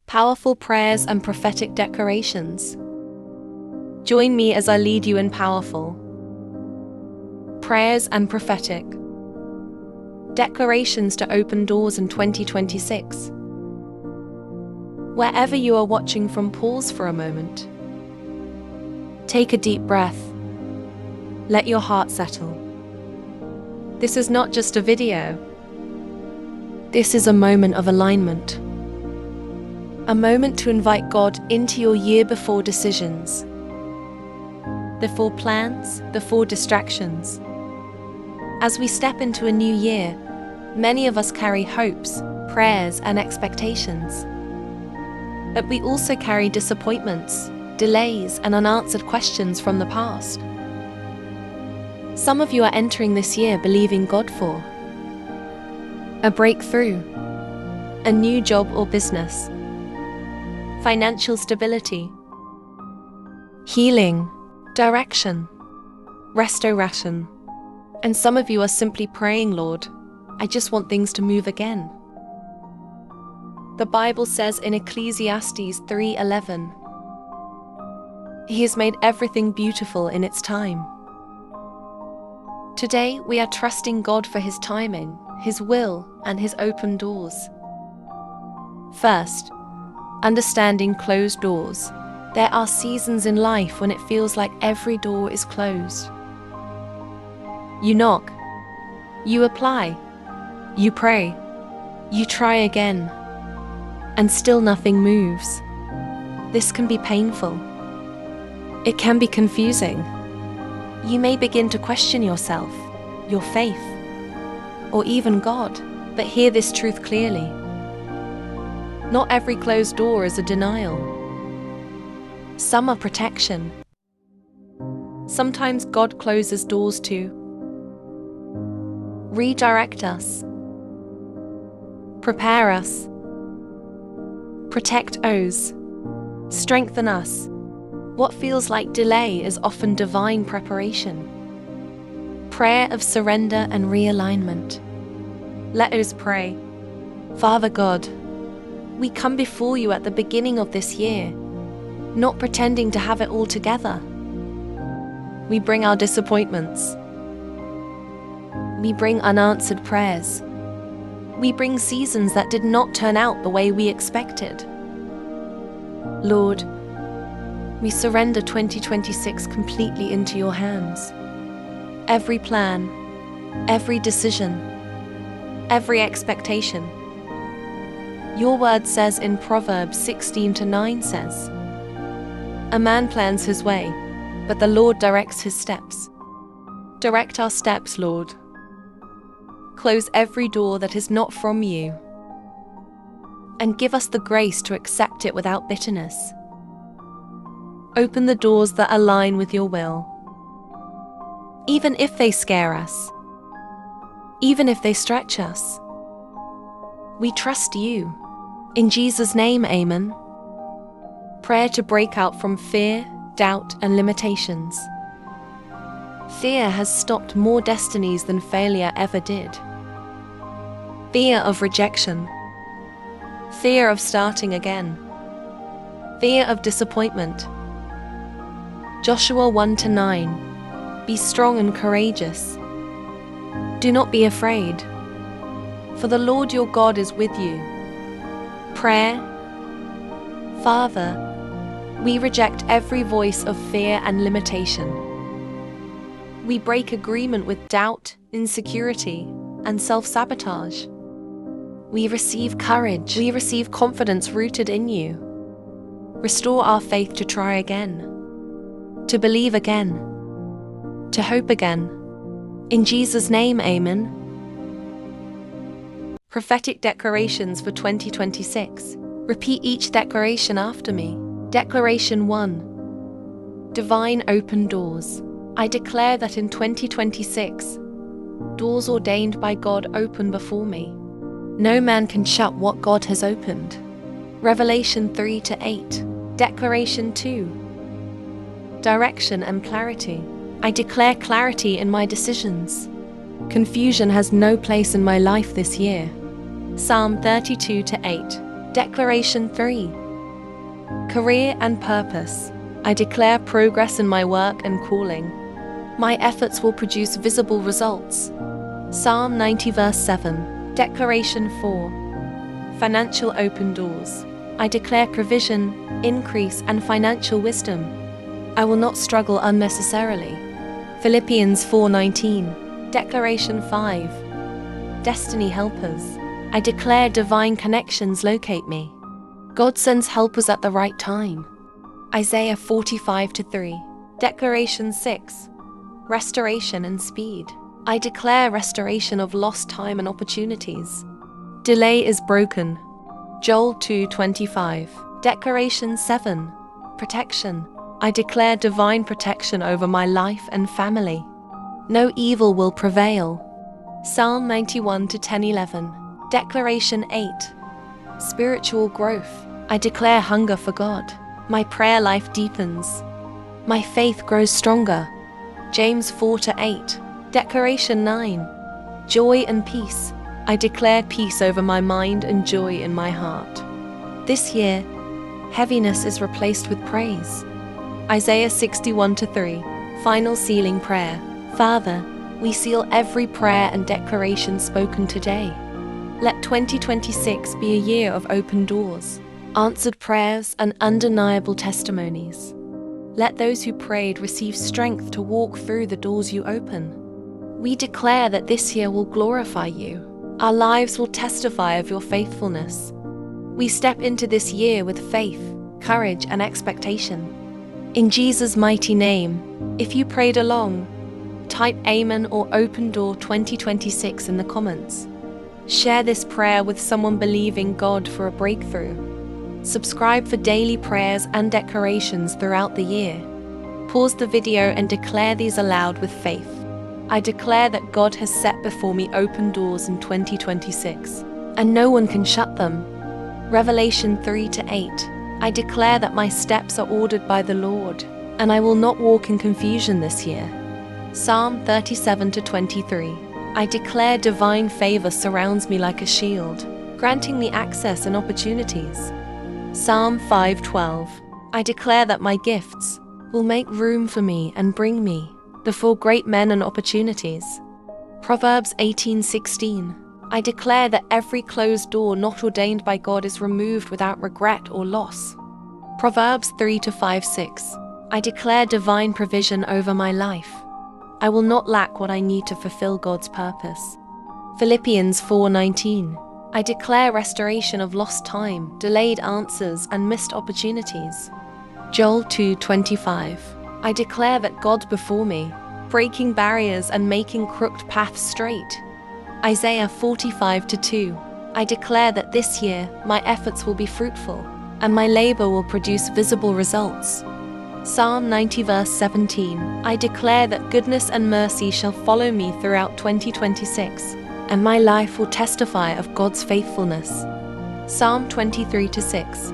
Powerful prayers and prophetic declarations. Join me as I lead you in powerful prayers and prophetic declarations to open doors in 2026. Wherever you are watching from, pause for a moment. Take a deep breath. Let your heart settle. This is not just a video. This is a moment of alignment. A moment to invite God into your year before decisions, before plans, before distractions. As we step into a new year, many of us carry hopes, prayers, and expectations. But we also carry disappointments, delays, and unanswered questions from the past. Some of you are entering this year believing God for a breakthrough, a new job or business, financial stability, healing, direction, restoration. And some of you are simply praying, Lord, I just want things to move again. The Bible says in Ecclesiastes 3:11, He has made everything beautiful in its time. Today, we are trusting God for His timing, His will, and His open doors. First, understanding closed doors. There are seasons in life when it feels like every door is closed. You knock, you apply, you pray, you try again, and still nothing moves. This can be painful. It can be confusing. You may begin to question yourself, your faith, or even God, but hear this truth clearly. Not every closed door is a denial. Some are protection. Sometimes God closes doors to redirect us, prepare us, protect us, strengthen us. What feels like delay is often divine preparation. Prayer of surrender and realignment. Let us pray. Father God, we come before you at the beginning of this year, not pretending to have it all together. We bring our disappointments. We bring unanswered prayers. We bring seasons that did not turn out the way we expected. Lord, we surrender 2026 completely into your hands. Every plan, every decision, every expectation. Your word says in Proverbs 16:9 says, A man plans his way, but the Lord directs his steps. Direct our steps, Lord. Close every door that is not from you, and give us the grace to accept it without bitterness. Open the doors that align with your will, even if they scare us, even if they stretch us. We trust you. In Jesus' name, amen. Prayer to break out from fear, doubt, and limitations. Fear has stopped more destinies than failure ever did. Fear of rejection. Fear of starting again. Fear of disappointment. Joshua 1-9. Be strong and courageous. Do not be afraid, for the Lord your God is with you. Prayer. Father, we reject every voice of fear and limitation. We break agreement with doubt, insecurity, and self-sabotage. We receive courage. We receive confidence rooted in you. Restore our faith to try again, to believe again, to hope again. In Jesus' name, amen. Prophetic declarations for 2026. Repeat each declaration after me. Declaration 1. Divine open doors. I declare that in 2026, doors ordained by God open before me. No man can shut what God has opened. Revelation 3-8. Declaration 2. Direction and clarity. I declare clarity in my decisions, Confusion has no place in my life this year. Psalm 32-8. Declaration 3. Career and purpose. I declare progress in my work and calling. My efforts will produce visible results. Psalm 90 verse 7. Declaration 4. Financial open doors. I declare provision, increase, and financial wisdom. I will not struggle unnecessarily. Philippians 4:19. Declaration 5. Destiny helpers. I declare divine connections locate me. God sends helpers at the right time. Isaiah 45:3. Declaration 6. Restoration and speed. I declare restoration of lost time and opportunities. Delay is broken. Joel 2:25. Declaration 7. Protection. I declare divine protection over my life and family. No evil will prevail. Psalm 91-10:11. Declaration 8. Spiritual growth. I declare hunger for God. My prayer life deepens. My faith grows stronger. James 4-8. Declaration 9. Joy and peace. I declare peace over my mind and joy in my heart. This year, heaviness is replaced with praise. Isaiah 61-3. Final sealing prayer. Father, we seal every prayer and declaration spoken today. Let 2026 be a year of open doors, answered prayers, and undeniable testimonies. Let those who prayed receive strength to walk through the doors you open. We declare that this year will glorify you. Our lives will testify of your faithfulness. We step into this year with faith, courage, and expectation. In Jesus' mighty name, if you prayed along, type Amen or Open Door 2026 in the comments. Share this prayer with someone believing God for a breakthrough. Subscribe for daily prayers and declarations throughout the year. Pause the video and declare these aloud with faith. I declare that God has set before me open doors in 2026, and no one can shut them. Revelation 3-8. I declare that my steps are ordered by the Lord, and I will not walk in confusion this year. Psalm 37-23. I declare divine favor surrounds me like a shield, granting me access and opportunities. Psalm 5:12. I declare that my gifts will make room for me and bring me before great men and opportunities. Proverbs 18:16. I declare that every closed door not ordained by God is removed without regret or loss. Proverbs 3-5-6. I declare divine provision over my life. I will not lack what I need to fulfill God's purpose. Philippians 4:19. I declare restoration of lost time, delayed answers, and missed opportunities. Joel 2:25. I declare that God before me, breaking barriers and making crooked paths straight. Isaiah 45:2. I declare that this year my efforts will be fruitful, and my labor will produce visible results. Psalm 90 verse 17. I declare that goodness and mercy shall follow me throughout 2026, and my life will testify of God's faithfulness. Psalm 23-6.